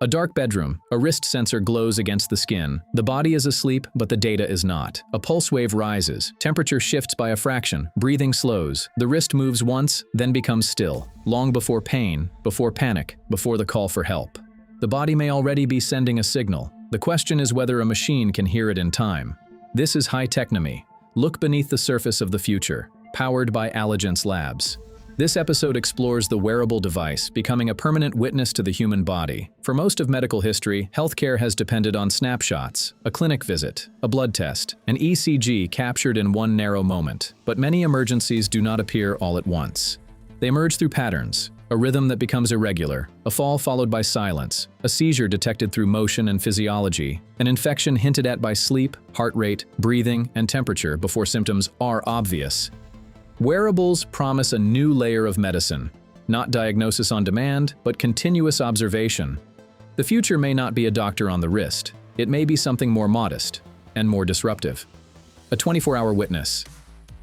A dark bedroom, a wrist sensor glows against the skin. The body is asleep, but the data is not. A pulse wave rises, temperature shifts by a fraction, breathing slows. The wrist moves once, then becomes still, long before pain, before panic, before the call for help. The body may already be sending a signal. The question is whether a machine can hear it in time. This is HiTechnomy. Look beneath the surface of the future, powered by Allergence Labs. This episode explores the wearable device becoming a permanent witness to the human body. For most of medical history, healthcare has depended on snapshots, a clinic visit, a blood test, an ECG captured in one narrow moment. But many emergencies do not appear all at once. They emerge through patterns, a rhythm that becomes irregular, a fall followed by silence, a seizure detected through motion and physiology, an infection hinted at by sleep, heart rate, breathing, and temperature before symptoms are obvious. Wearables promise a new layer of medicine, not diagnosis on demand, but continuous observation. The future may not be a doctor on the wrist. It may be something more modest and more disruptive. A 24-hour witness.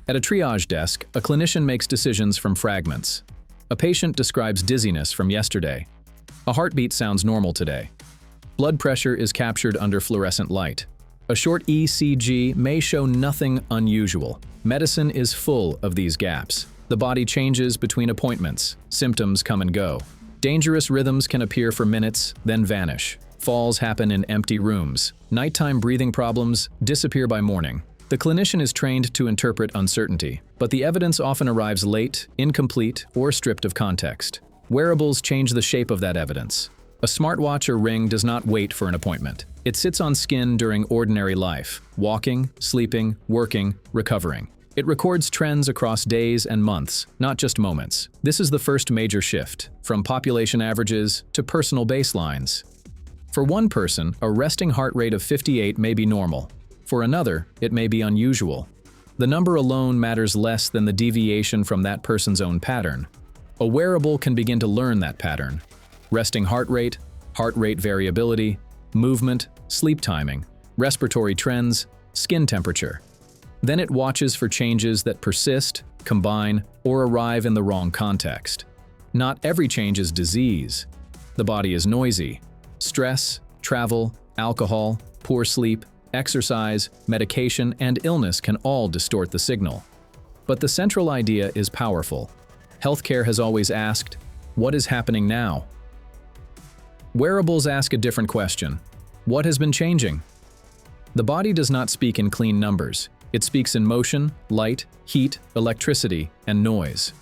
At a triage desk, a clinician makes decisions from fragments. A patient describes dizziness from yesterday. A heartbeat sounds normal today. Blood pressure is captured under fluorescent light. A short ECG may show nothing unusual. Medicine is full of these gaps. The body changes between appointments. Symptoms come and go. Dangerous rhythms can appear for minutes, then vanish. Falls happen in empty rooms. Nighttime breathing problems disappear by morning. The clinician is trained to interpret uncertainty, but the evidence often arrives late, incomplete, or stripped of context. Wearables change the shape of that evidence. A smartwatch or ring does not wait for an appointment. It sits on skin during ordinary life, walking, sleeping, working, recovering. It records trends across days and months, not just moments. This is the first major shift, from population averages to personal baselines. For one person, a resting heart rate of 58 may be normal. For another, it may be unusual. The number alone matters less than the deviation from that person's own pattern. A wearable can begin to learn that pattern. Resting heart rate variability, movement, sleep timing, respiratory trends, skin temperature. Then it watches for changes that persist, combine, or arrive in the wrong context. Not every change is disease. The body is noisy. Stress, travel, alcohol, poor sleep, exercise, medication, and illness can all distort the signal. But the central idea is powerful. Healthcare has always asked, what is happening now? Wearables ask a different question. What has been changing? The body does not speak in clean numbers. It speaks in motion, light, heat, electricity, and noise.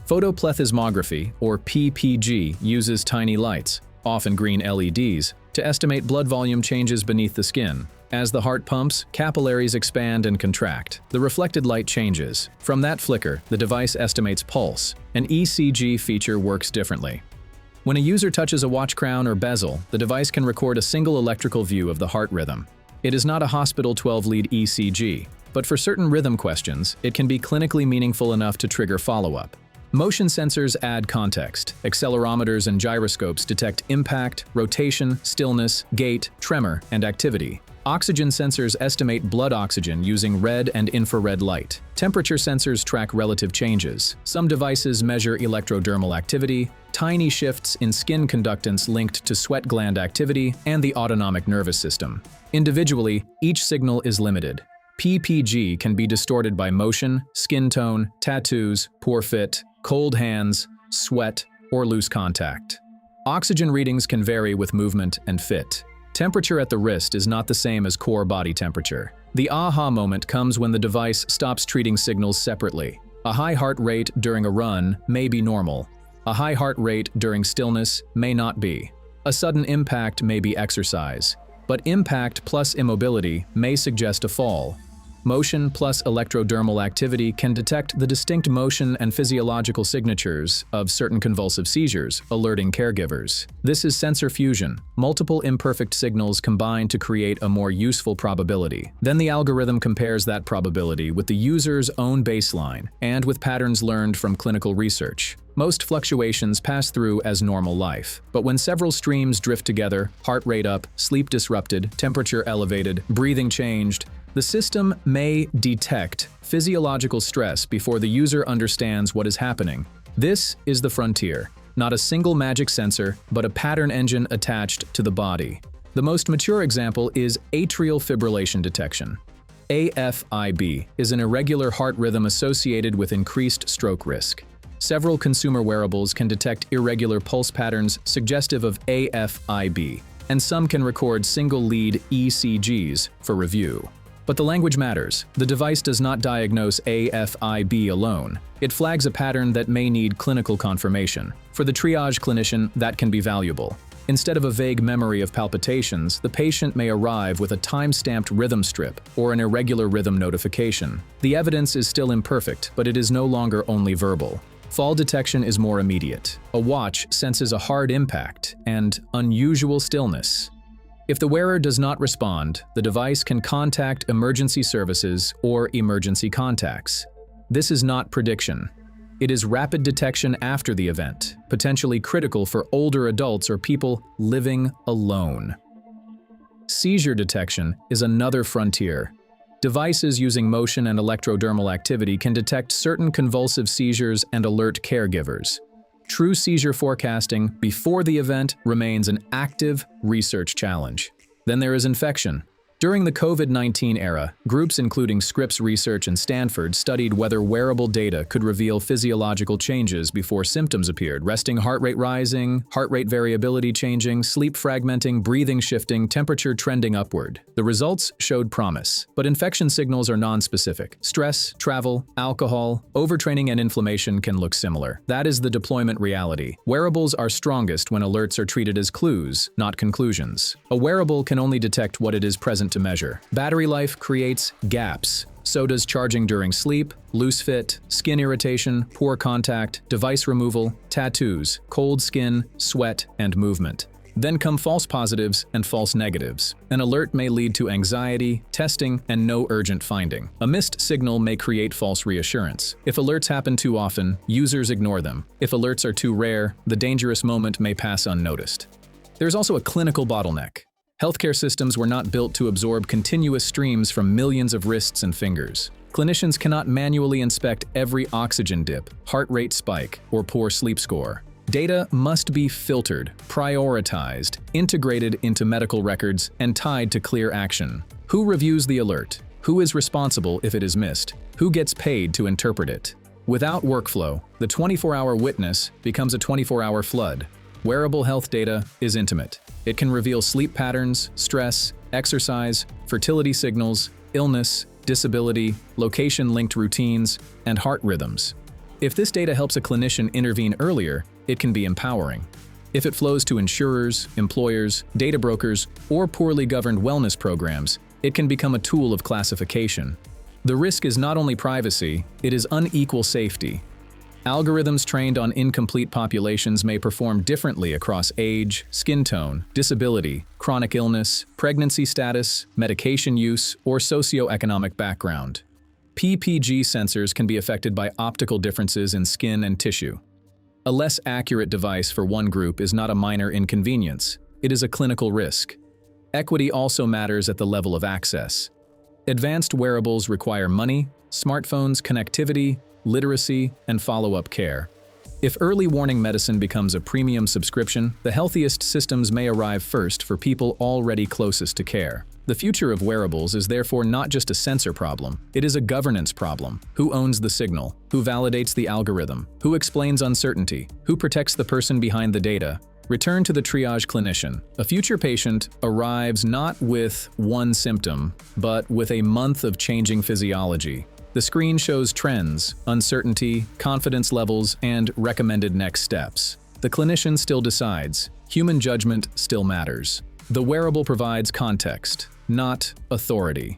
Photoplethysmography, or PPG, uses tiny lights, often green LEDs, to estimate blood volume changes beneath the skin. As the heart pumps, capillaries expand and contract. The reflected light changes. From that flicker, the device estimates pulse. An ECG feature works differently. When a user touches a watch crown or bezel, the device can record a single electrical view of the heart rhythm. It is not a hospital 12-lead ECG, but for certain rhythm questions, it can be clinically meaningful enough to trigger follow-up. Motion sensors add context. Accelerometers and gyroscopes detect impact, rotation, stillness, gait, tremor, and activity. Oxygen sensors estimate blood oxygen using red and infrared light. Temperature sensors track relative changes. Some devices measure electrodermal activity, tiny shifts in skin conductance linked to sweat gland activity, and the autonomic nervous system. Individually, each signal is limited. PPG can be distorted by motion, skin tone, tattoos, poor fit, cold hands, sweat, or loose contact. Oxygen readings can vary with movement and fit. Temperature at the wrist is not the same as core body temperature. The aha moment comes when the device stops treating signals separately. A high heart rate during a run may be normal. A high heart rate during stillness may not be. A sudden impact may be exercise. But impact plus immobility may suggest a fall. Motion plus electrodermal activity can detect the distinct motion and physiological signatures of certain convulsive seizures, alerting caregivers. This is sensor fusion. Multiple imperfect signals combine to create a more useful probability. Then the algorithm compares that probability with the user's own baseline and with patterns learned from clinical research. Most fluctuations pass through as normal life, but when several streams drift together, heart rate up, sleep disrupted, temperature elevated, breathing changed, the system may detect physiological stress before the user understands what is happening. This is the frontier. not a single magic sensor, but a pattern engine attached to the body. The most mature example is atrial fibrillation detection. AFib is an irregular heart rhythm associated with increased stroke risk. Several consumer wearables can detect irregular pulse patterns suggestive of AFib, and some can record single-lead ECGs for review. But the language matters. The device does not diagnose AFib alone. It flags a pattern that may need clinical confirmation. For the triage clinician, that can be valuable. Instead of a vague memory of palpitations, the patient may arrive with a time-stamped rhythm strip or an irregular rhythm notification. The evidence is still imperfect, but it is no longer only verbal. Fall detection is more immediate. A watch senses a hard impact and unusual stillness. If the wearer does not respond, the device can contact emergency services or emergency contacts. This is not prediction. It is rapid detection after the event, potentially critical for older adults or people living alone. Seizure detection is another frontier. Devices using motion and electrodermal activity can detect certain convulsive seizures and alert caregivers. True seizure forecasting before the event remains an active research challenge. Then there is infection. During the COVID-19 era, groups including Scripps Research and Stanford studied whether wearable data could reveal physiological changes before symptoms appeared: resting heart rate rising, heart rate variability changing, sleep fragmenting, breathing shifting, temperature trending upward. The results showed promise, but infection signals are non-specific. Stress, travel, alcohol, overtraining, and inflammation can look similar. That is the deployment reality. Wearables are strongest when alerts are treated as clues, not conclusions. A wearable can only detect what it is present to measure. Battery life creates gaps. So does charging during sleep, loose fit, skin irritation, poor contact, device removal, tattoos, cold skin, sweat, and movement. Then come false positives and false negatives. An alert may lead to anxiety, testing, and no urgent finding. A missed signal may create false reassurance. If alerts happen too often, users ignore them. If alerts are too rare, the dangerous moment may pass unnoticed. There's also a clinical bottleneck. Healthcare systems were not built to absorb continuous streams from millions of wrists and fingers. Clinicians cannot manually inspect every oxygen dip, heart rate spike, or poor sleep score. Data must be filtered, prioritized, integrated into medical records, and tied to clear action. Who reviews the alert? Who is responsible if it is missed? Who gets paid to interpret it? Without workflow, the 24-hour witness becomes a 24-hour flood. Wearable health data is intimate. It can reveal sleep patterns, stress, exercise, fertility signals, illness, disability, location-linked routines, and heart rhythms. If this data helps a clinician intervene earlier, it can be empowering. If it flows to insurers, employers, data brokers, or poorly governed wellness programs, it can become a tool of classification. The risk is not only privacy, it is unequal safety. Algorithms trained on incomplete populations may perform differently across age, skin tone, disability, chronic illness, pregnancy status, medication use, or socioeconomic background. PPG sensors can be affected by optical differences in skin and tissue. A less accurate device for one group is not a minor inconvenience, it is a clinical risk. Equity also matters at the level of access. Advanced wearables require money, smartphones, connectivity, literacy, and follow-up care. If early warning medicine becomes a premium subscription, the healthiest systems may arrive first for people already closest to care. The future of wearables is therefore not just a sensor problem, it is a governance problem. Who owns the signal? Who validates the algorithm? Who explains uncertainty? Who protects the person behind the data? Return to the triage clinician. A future patient arrives not with one symptom, but with a month of changing physiology. The screen shows trends, uncertainty, confidence levels, and recommended next steps. The clinician still decides. Human judgment still matters. The wearable provides context, not authority.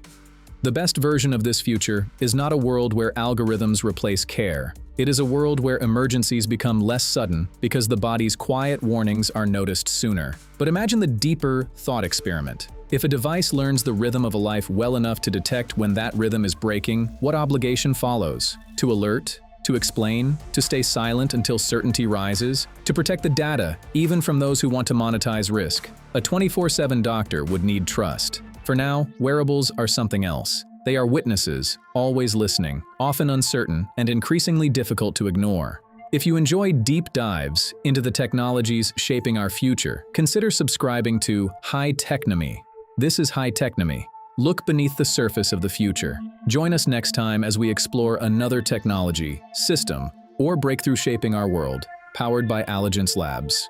The best version of this future is not a world where algorithms replace care. It is a world where emergencies become less sudden because the body's quiet warnings are noticed sooner. But imagine the deeper thought experiment. If a device learns the rhythm of a life well enough to detect when that rhythm is breaking, what obligation follows? To alert? To explain? To stay silent until certainty rises? To protect the data, even from those who want to monetize risk? A 24/7 doctor would need trust. For now, wearables are something else. They are witnesses, always listening, often uncertain, and increasingly difficult to ignore. If you enjoy deep dives into the technologies shaping our future, consider subscribing to HiTechnomy. This is HiTechnomy. Look beneath the surface of the future. Join us next time as we explore another technology, system, or breakthrough shaping our world, powered by Alligence Labs.